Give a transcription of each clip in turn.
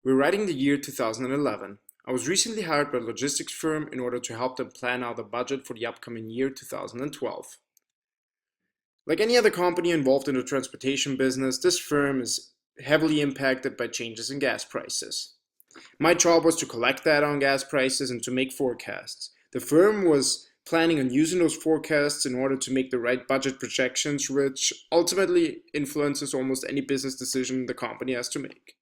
We're writing the year 2011. I was recently hired by a logistics firm in order to help them plan out a budget for the upcoming year 2012. Like any other company involved in the transportation business, this firm is heavily impacted by changes in gas prices. My job was to collect data on gas prices and to make forecasts. The firm was planning on using those forecasts in order to make the right budget projections, which ultimately influences almost any business decision the company has to make.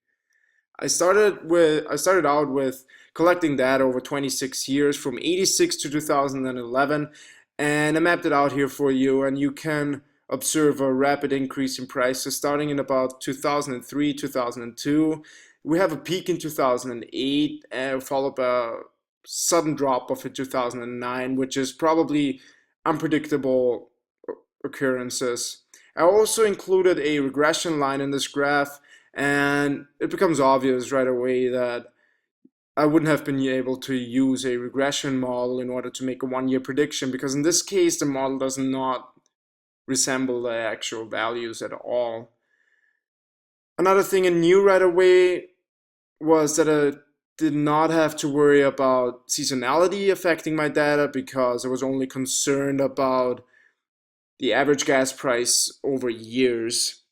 I started out with collecting data over 26 years from 86 to 2011, and I mapped it out here for you, and you can observe a rapid increase in prices starting in about 2003, 2002. We have a peak in 2008, followed by a sudden drop off in 2009, which is probably unpredictable occurrences. I also included a regression line in this graph, and it becomes obvious right away that I wouldn't have been able to use a regression model in order to make a one-year prediction, because in this case the model does not resemble the actual values at all. Another thing I knew right away was that I did not have to worry about seasonality affecting my data, because I was only concerned about the average gas price over years.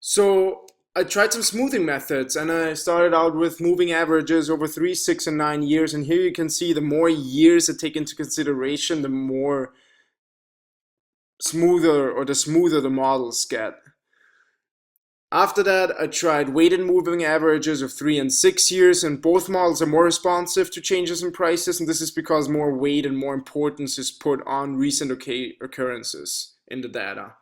So I tried some smoothing methods, and I started out with moving averages over 3, 6, and 9 years. And here you can see the more years I take into consideration, the more the smoother the models get. After that, I tried weighted moving averages of 3 and 6 years, and both models are more responsive to changes in prices, and this is because more weight and more importance is put on recent occurrences in the data.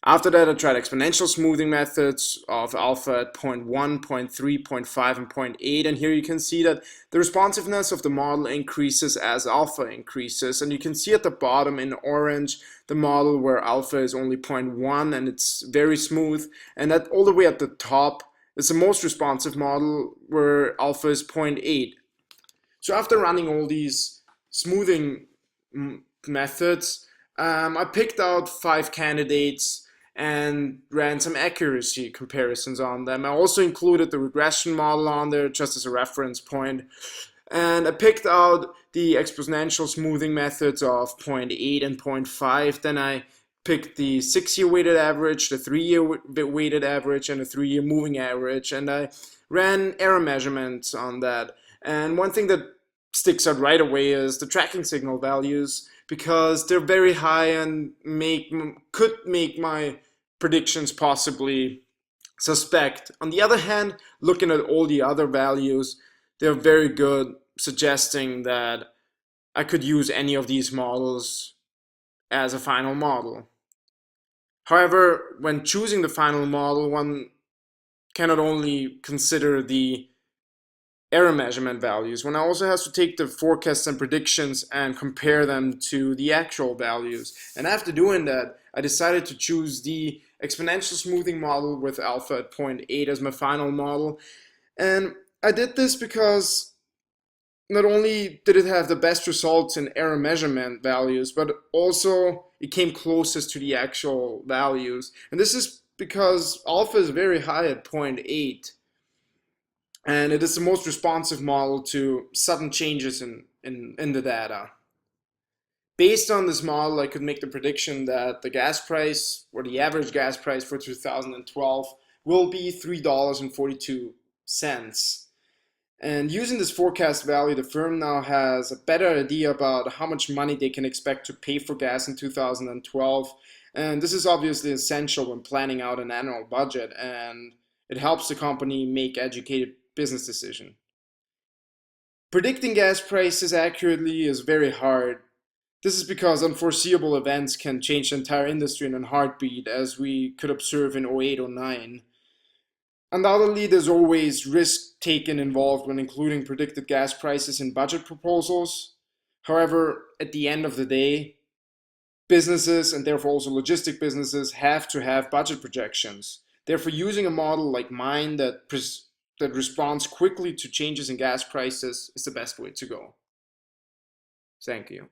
After that, I tried exponential smoothing methods of alpha at 0.1, 0.3, 0.5, and 0.8, and here you can see that the responsiveness of the model increases as alpha increases, and you can see at the bottom in orange the model where alpha is only 0.1 and it's very smooth, and that all the way at the top is the most responsive model where alpha is 0.8. So after running all these smoothing methods, I picked out 5 candidates and ran some accuracy comparisons on them. I also included the regression model on there just as a reference point. And I picked out the exponential smoothing methods of 0.8 and 0.5. Then I picked the 6-year weighted average, the 3-year weighted average, and the 3-year moving average. And I ran error measurements on that. And one thing that sticks out right away is the tracking signal values, because they're very high and could make my predictions possibly suspect. On the other hand, looking at all the other values, they're very good, suggesting that I could use any of these models as a final model. However, when choosing the final model, one cannot only consider the error measurement values. One also has to take the forecasts and predictions and compare them to the actual values. And after doing that, I decided to choose the exponential smoothing model with alpha at 0.8 as my final model. And I did this because not only did it have the best results in error measurement values, but also it came closest to the actual values. And this is because alpha is very high at 0.8. And it is the most responsive model to sudden changes in the data. Based on this model, I could make the prediction that the gas price, or the average gas price for 2012, will be $3.42. And using this forecast value, the firm now has a better idea about how much money they can expect to pay for gas in 2012. And this is obviously essential when planning out an annual budget, and it helps the company make educated business decision. Predicting gas prices accurately is very hard. This is because unforeseeable events can change the entire industry in a heartbeat, as we could observe in 08-09. Undoubtedly, there's always risk taken involved when including predicted gas prices in budget proposals. However, at the end of the day, businesses, and therefore also logistic businesses, have to have budget projections. Therefore, using a model like mine that responds quickly to changes in gas prices is the best way to go. Thank you.